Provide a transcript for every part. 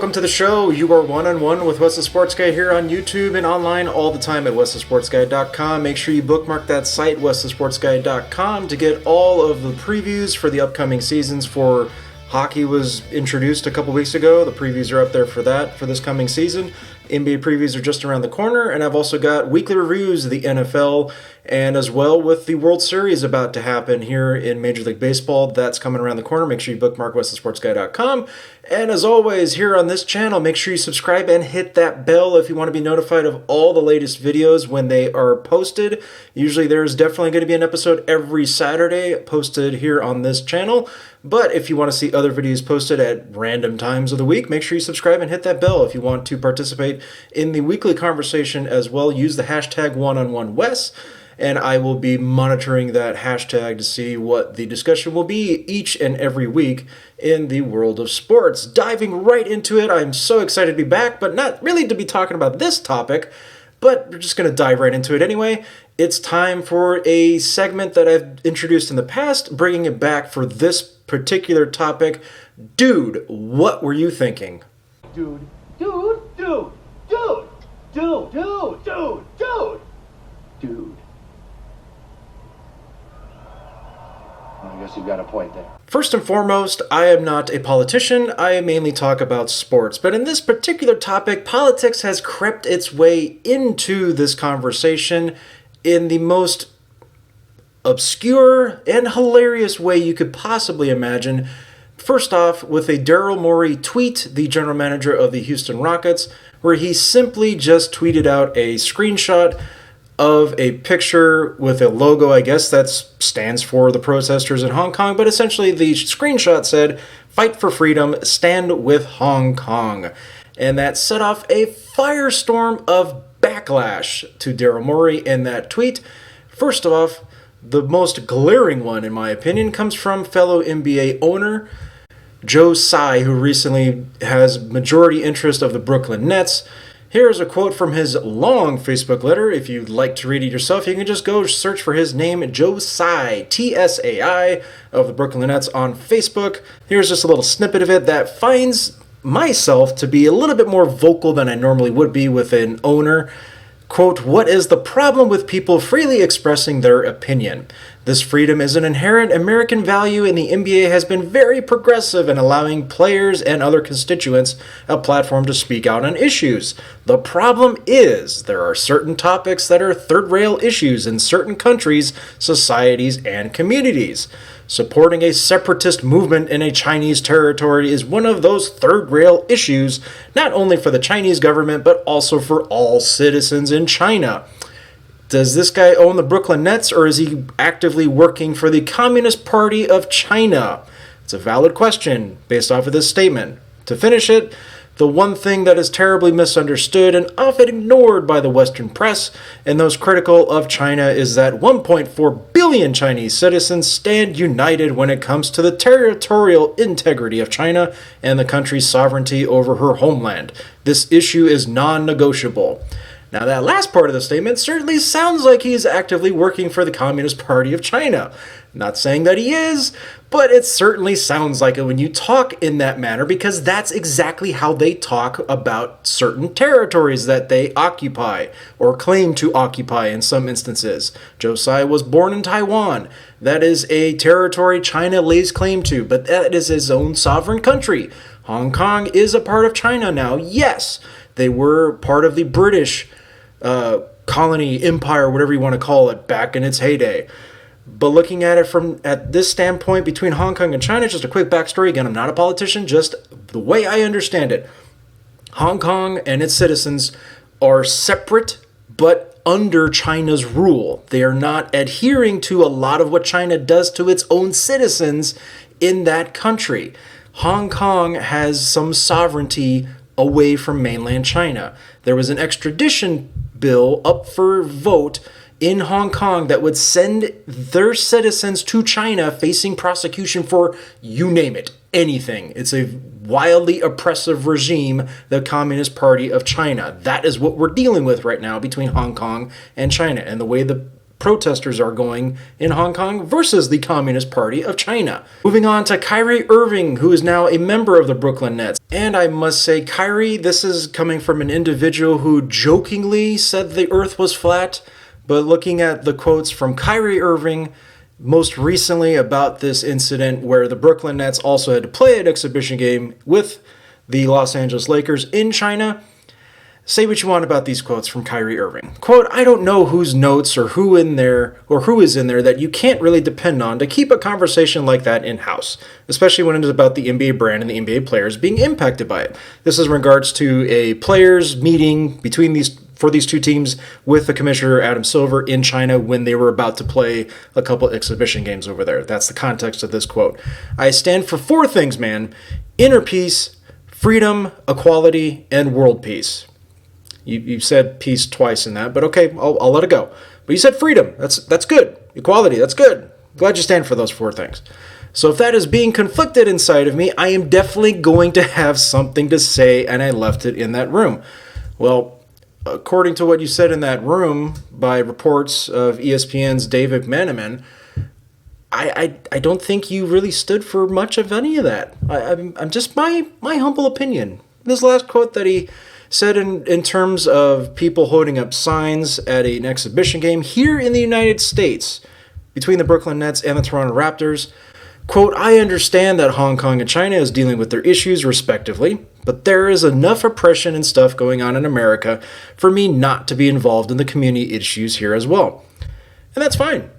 welcome to the show. You are one-on-one with Wes the Sports Guy here on YouTube and online all the time at westhesportsguy.com. Make sure you bookmark that site, westhesportsguy.com, to get all of the previews for the upcoming seasons. For hockey was introduced a couple weeks ago. The previews are up there for that for this coming season. NBA previews are just around the corner, and I've also got weekly reviews of the NFL, and as well with the World Series about to happen here in Major League Baseball. That's coming around the corner. Make sure you bookmark westhesportsguy.com. And as always, here on this channel, make sure you subscribe and hit that bell if you want to be notified of all the latest videos when they are posted. Usually there's definitely going to be an episode every Saturday posted here on this channel. But if you want to see other videos posted at random times of the week, make sure you subscribe and hit that bell. If you want to participate in the weekly conversation as well, use the hashtag #OneOnOneWes. And I will be monitoring that hashtag to see what the discussion will be each and every week in the world of sports. Diving right into it, I'm so excited to be back, but not really to be talking about this topic, but we're just going to dive right into it anyway. It's time for a segment that I've introduced in the past, bringing it back for this particular topic. Dude, what were you thinking? Dude. I guess you've got a point there. First and foremost, I am not a politician. I mainly talk about sports. But in this particular topic, politics has crept its way into this conversation in the most obscure and hilarious way you could possibly imagine. First off, with a Daryl Morey tweet, the general manager of the Houston Rockets, where he simply just tweeted out a screenshot of a picture with a logo, I guess that stands for the protesters in Hong Kong, but essentially the screenshot said, "Fight for freedom, stand with Hong Kong." And that set off a firestorm of backlash to Daryl Morey in that tweet. First off, the most glaring one, in my opinion, comes from fellow NBA owner Joe Tsai, who recently has majority interest of the Brooklyn Nets. Here's a quote from his long Facebook letter. If you'd like to read it yourself, you can just go search for his name, Joe Tsai, Tsai, of the Brooklyn Nets on Facebook. Here's just a little snippet of it that finds myself to be a little bit more vocal than I normally would be with an owner. Quote, "What is the problem with people freely expressing their opinion? This freedom is an inherent American value, and the NBA has been very progressive in allowing players and other constituents a platform to speak out on issues. The problem is there are certain topics that are third-rail issues in certain countries, societies, and communities. Supporting a separatist movement in a Chinese territory is one of those third-rail issues, not only for the Chinese government, but also for all citizens in China." Does this guy own the Brooklyn Nets, or is he actively working for the Communist Party of China? It's a valid question based off of this statement. To finish it, the one thing that is terribly misunderstood and often ignored by the Western press and those critical of China is that 1.4 billion Chinese citizens stand united when it comes to the territorial integrity of China and the country's sovereignty over her homeland. This issue is non-negotiable. Now, that last part of the statement certainly sounds like he's actively working for the Communist Party of China. Not saying that he is, but it certainly sounds like it when you talk in that manner, because that's exactly how they talk about certain territories that they occupy or claim to occupy in some instances. Joe Tsai was born in Taiwan. That is a territory China lays claim to, but that is his own sovereign country. Hong Kong is a part of China now. Yes, they were part of the British colony, empire, whatever you want to call it, back in its heyday. But looking at it from at this standpoint between Hong Kong and China, just a quick backstory. Again, I'm not a politician, just the way I understand it. Hong Kong and its citizens are separate, but under China's rule. They are not adhering to a lot of what China does to its own citizens in that country. Hong Kong has some sovereignty away from mainland China. There was an extradition bill up for vote in Hong Kong that would send their citizens to China facing prosecution for, you name it, anything. It's a wildly oppressive regime, the Communist Party of China. That is what we're dealing with right now between Hong Kong and China. And the way the protesters are going in Hong Kong versus the Communist Party of China. Moving on to Kyrie Irving, who is now a member of the Brooklyn Nets. And I must say, Kyrie, this is coming from an individual who jokingly said the earth was flat, but looking at the quotes from Kyrie Irving most recently about this incident where the Brooklyn Nets also had to play an exhibition game with the Los Angeles Lakers in China. Say what you want about these quotes from Kyrie Irving. Quote, I don't know whose notes or who is in there that you can't really depend on to keep a conversation like that in-house, especially when it is about the NBA brand and the NBA players being impacted by it. This is in regards to a players meeting for these two teams with the commissioner Adam Silver in China when they were about to play a couple exhibition games over there. That's the context of this quote. I stand for 4 things, man. Inner peace, freedom, equality, and world peace. You said peace twice in that, but okay, I'll let it go. But you said freedom. That's good. Equality, that's good. Glad you stand for those 4 things. So if that is being conflicted inside of me, I am definitely going to have something to say, and I left it in that room. Well, according to what you said in that room by reports of ESPN's David McMenamin, I don't think you really stood for much of any of that. I'm just my humble opinion. This last quote that he said in terms of people holding up signs at an exhibition game here in the United States between the Brooklyn Nets and the Toronto Raptors. Quote, I understand that Hong Kong and China is dealing with their issues respectively, but there is enough oppression and stuff going on in America for me not to be involved in the community issues here as well. And that's fine.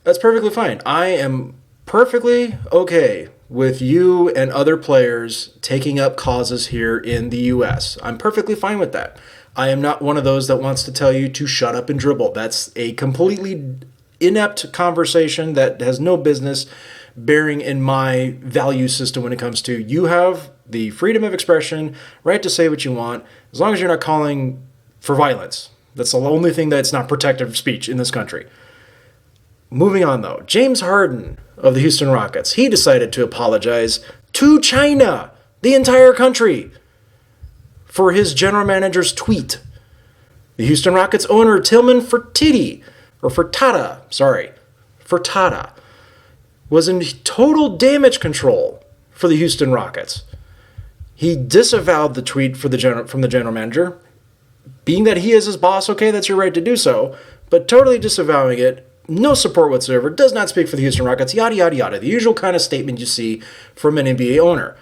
That's perfectly fine. I am perfectly okay with you and other players taking up causes here in the U.S. I'm perfectly fine with that. I am not one of those that wants to tell you to shut up and dribble. That's a completely inept conversation that has no business bearing in my value system when it comes to you have the freedom of expression, right to say what you want, as long as you're not calling for violence. That's the only thing that's not protective speech in this country. Moving on, though, James Harden of the Houston Rockets, he decided to apologize to China, the entire country, for his general manager's tweet. The Houston Rockets owner, Tillman Fertitta, was in total damage control for the Houston Rockets. He disavowed the tweet from the general manager, being that he is his boss, okay, that's your right to do so, but totally disavowing it. No support whatsoever, does not speak for the Houston Rockets, yada, yada, yada. The usual kind of statement you see from an NBA owner.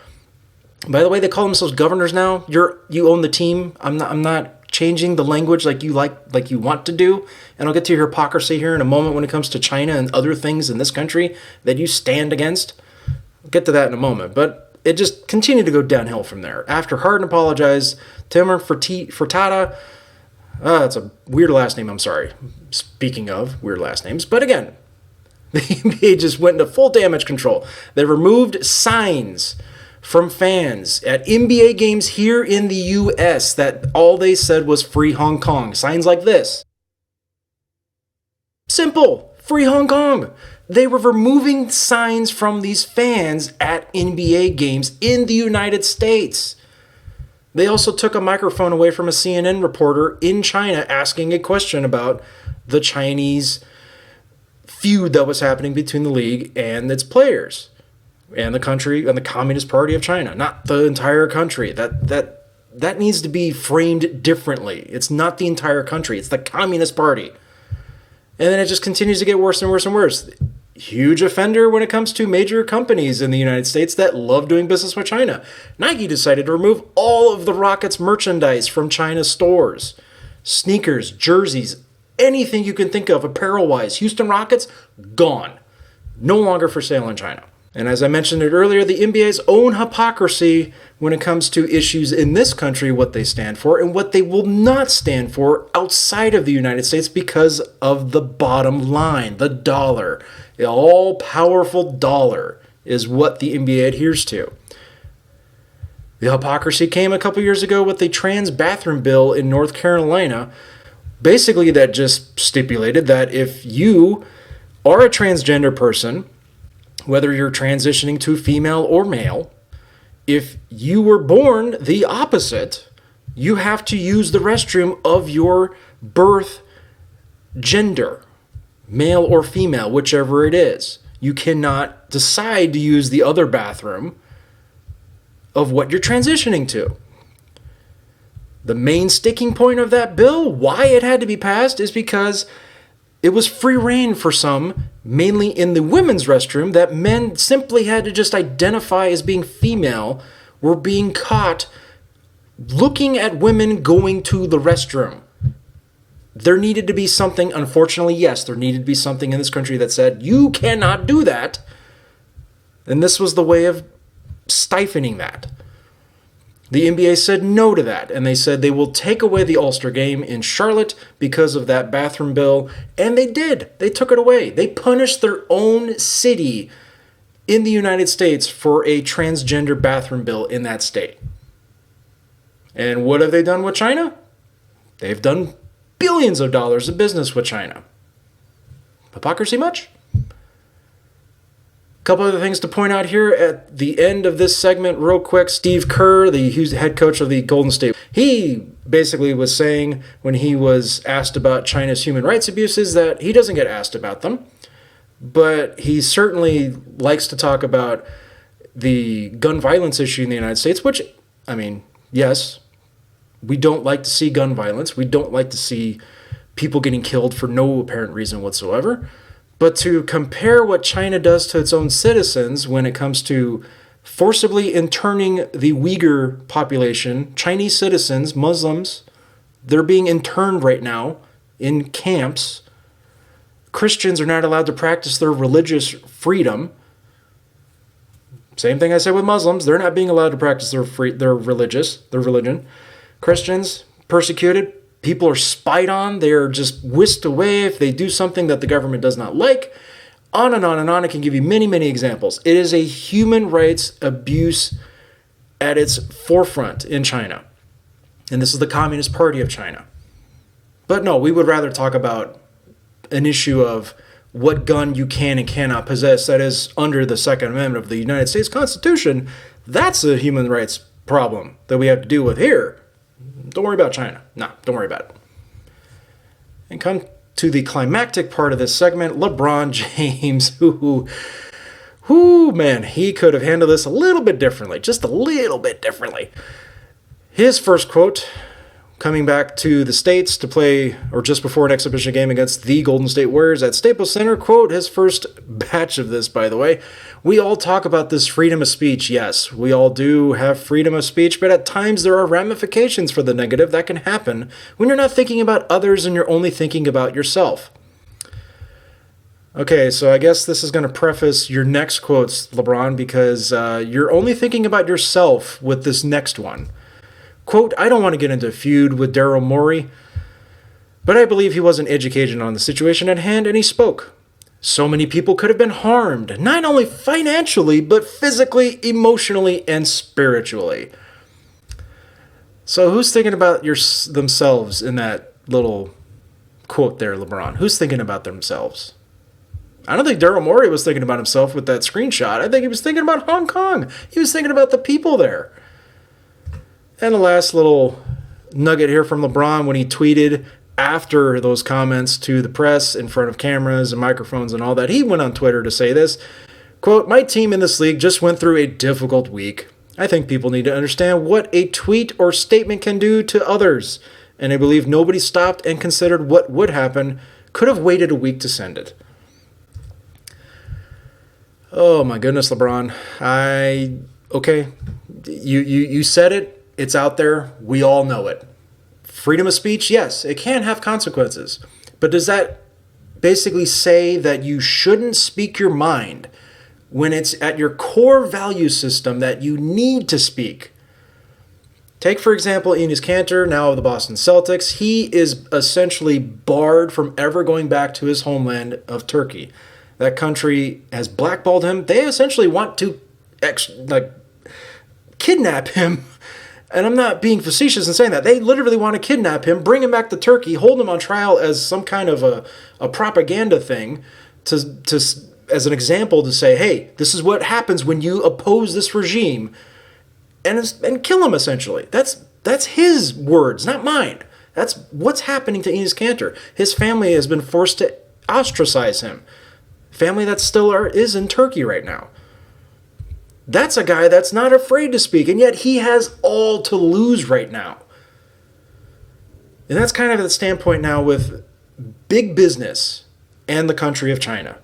By the way, they call themselves governors now. You own the team. I'm not changing the language like you want to do. And I'll get to your hypocrisy here in a moment when it comes to China and other things in this country that you stand against. I'll get to that in a moment. But it just continued to go downhill from there. After Harden apologized, Tillman Fertitta, that's a weird last name, I'm sorry. Speaking of weird last names. But again, the NBA just went into full damage control. They removed signs from fans at NBA games here in the U.S. that all they said was free Hong Kong. Signs like this. Simple. Free Hong Kong. They were removing signs from these fans at NBA games in the United States. They also took a microphone away from a CNN reporter in China asking a question about the Chinese feud that was happening between the league and its players and the country and the Communist Party of China, not the entire country. That needs to be framed differently. It's not the entire country. It's the Communist Party. And then it just continues to get worse and worse and worse. Huge offender when it comes to major companies in the United States that love doing business with China. Nike decided to remove all of the Rockets merchandise from China's stores. Sneakers, jerseys, anything you can think of apparel-wise. Houston Rockets, gone. No longer for sale in China. And as I mentioned it earlier, the NBA's own hypocrisy when it comes to issues in this country, what they stand for and what they will not stand for outside of the United States because of the bottom line, the dollar. The all-powerful dollar is what the NBA adheres to. The hypocrisy came a couple years ago with the trans bathroom bill in North Carolina. Basically, that just stipulated that if you are a transgender person, whether you're transitioning to female or male, if you were born the opposite, you have to use the restroom of your birth gender. male or female, whichever it is. You cannot decide to use the other bathroom of what you're transitioning to. The main sticking point of that bill, why it had to be passed, is because it was free reign for some, mainly in the women's restroom, that men simply had to just identify as being female, were being caught looking at women going to the restroom. There needed to be something, unfortunately, yes, there needed to be something in this country that said, you cannot do that. And this was the way of stifling that. The NBA said no to that, and they said they will take away the All-Star game in Charlotte because of that bathroom bill, and they did. They took it away. They punished their own city in the United States for a transgender bathroom bill in that state. And what have they done with China? They've done billions of dollars of business with China. Hypocrisy much? Couple other things to point out here at the end of this segment real quick. Steve Kerr, the head coach of the Golden State, he basically was saying when he was asked about China's human rights abuses that he doesn't get asked about them, but he certainly likes to talk about the gun violence issue in the United States, which, I mean, yes, we don't like to see gun violence. We don't like to see people getting killed for no apparent reason whatsoever. But to compare what China does to its own citizens when it comes to forcibly interning the Uyghur population, Chinese citizens, Muslims, they're being interned right now in camps. Christians are not allowed to practice their religious freedom. Same thing I said with Muslims. They're not being allowed to practice their religion. Christians, persecuted. People are spied on. They are just whisked away if they do something that the government does not like. On and on and on. I can give you many, many examples. It is a human rights abuse at its forefront in China. And this is the Communist Party of China. But no, we would rather talk about an issue of what gun you can and cannot possess. That is under the Second Amendment of the United States Constitution. That's a human rights problem that we have to deal with here. Don't worry about China. No, don't worry about it. And come to the climactic part of this segment, LeBron James, man, he could have handled this a little bit differently, just a little bit differently. His first quote, coming back to the States to play, or just before an exhibition game against the Golden State Warriors at Staples Center, quote, his first batch of this, by the way. We all talk about this freedom of speech. Yes, we all do have freedom of speech, but at times there are ramifications for the negative that can happen when you're not thinking about others and you're only thinking about yourself. Okay, so I guess this is going to preface your next quotes, LeBron, because you're only thinking about yourself with this next one. Quote, I don't want to get into a feud with Daryl Morey, but I believe he wasn't educated on the situation at hand, and he spoke. So many people could have been harmed, not only financially, but physically, emotionally, and spiritually. So who's thinking about themselves in that little quote there, LeBron? Who's thinking about themselves? I don't think Daryl Morey was thinking about himself with that screenshot. I think he was thinking about Hong Kong. He was thinking about the people there. And the last little nugget here from LeBron when he tweeted after those comments to the press in front of cameras and microphones and all that, he went on Twitter to say this, quote, my team in this league just went through a difficult week. I think people need to understand what a tweet or statement can do to others. And I believe nobody stopped and considered what would happen, could have waited a week to send it. Oh my goodness, LeBron. Okay, you said it. It's out there. We all know it. Freedom of speech, yes, it can have consequences. But does that basically say that you shouldn't speak your mind when it's at your core value system that you need to speak? Take, for example, Enes Kanter, now of the Boston Celtics. He is essentially barred from ever going back to his homeland of Turkey. That country has blackballed him. They essentially want to kidnap him. And I'm not being facetious in saying that. They literally want to kidnap him, bring him back to Turkey, hold him on trial as some kind of a propaganda thing to as an example to say, hey, this is what happens when you oppose this regime and kill him, essentially. That's his words, not mine. That's what's happening to Enes Kanter. His family has been forced to ostracize him. Family that still is in Turkey right now. That's a guy that's not afraid to speak, and yet he has all to lose right now. And that's kind of the standpoint now with big business and the country of China.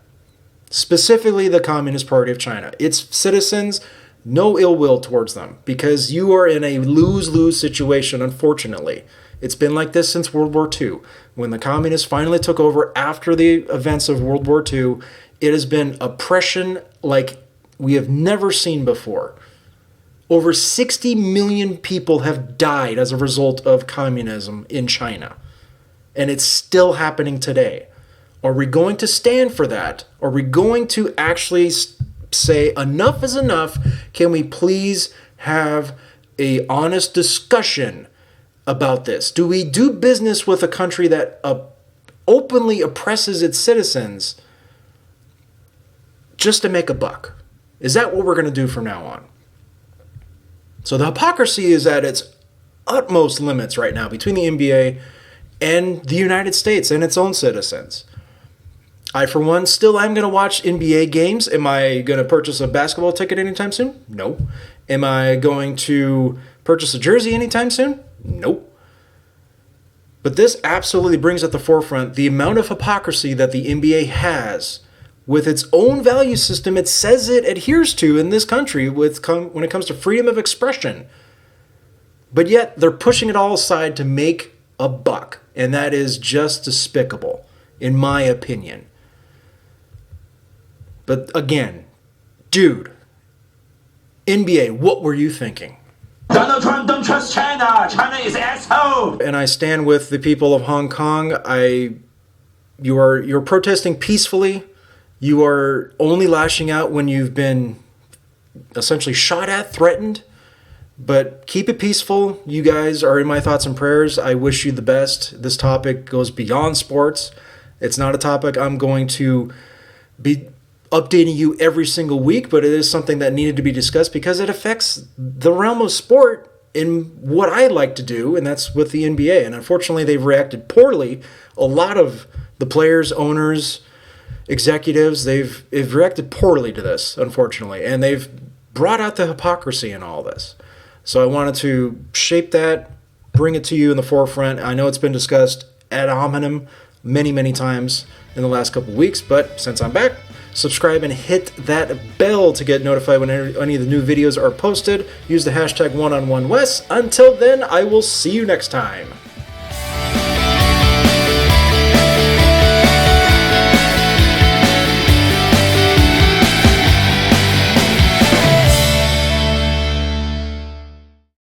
Specifically the Communist Party of China. Its citizens, no ill will towards them, because you are in a lose-lose situation, unfortunately. It's been like this since World War II. When the communists finally took over after the events of World War II, it has been oppression like we have never seen before. Over 60 million people have died as a result of communism in China. And it's still happening today. Are we going to stand for that? Are we going to actually say enough is enough? Can we please have an honest discussion about this? Do we do business with a country that openly oppresses its citizens just to make a buck? Is that what we're going to do from now on? So the hypocrisy is at its utmost limits right now between the NBA and the United States and its own citizens. I, for one, still am going to watch NBA games. Am I going to purchase a basketball ticket anytime soon? No. Am I going to purchase a jersey anytime soon? Nope. But this absolutely brings at the forefront the amount of hypocrisy that the NBA has with its own value system it says it adheres to in this country when it comes to freedom of expression. But yet they're pushing it all aside to make a buck. And that is just despicable, in my opinion. But again, dude, NBA, what were you thinking? Donald Trump, don't trust China. China is an asshole. And I stand with the people of Hong Kong. You're protesting peacefully. You are only lashing out when you've been essentially shot at, threatened. But keep it peaceful. You guys are in my thoughts and prayers. I wish you the best. This topic goes beyond sports. It's not a topic I'm going to be updating you every single week, but it is something that needed to be discussed because it affects the realm of sport in what I like to do, and that's with the NBA. And unfortunately, they've reacted poorly. A lot of the players, owners, executives, they've reacted poorly to this, unfortunately, and they've brought out the hypocrisy in all this. So I wanted to shape that, bring it to you in the forefront. I know it's been discussed ad hominem many, many times in the last couple of weeks, but since I'm back, subscribe and hit that bell to get notified when any of the new videos are posted. Use the hashtag #OneOnOneWes. Until then, I will see you next time.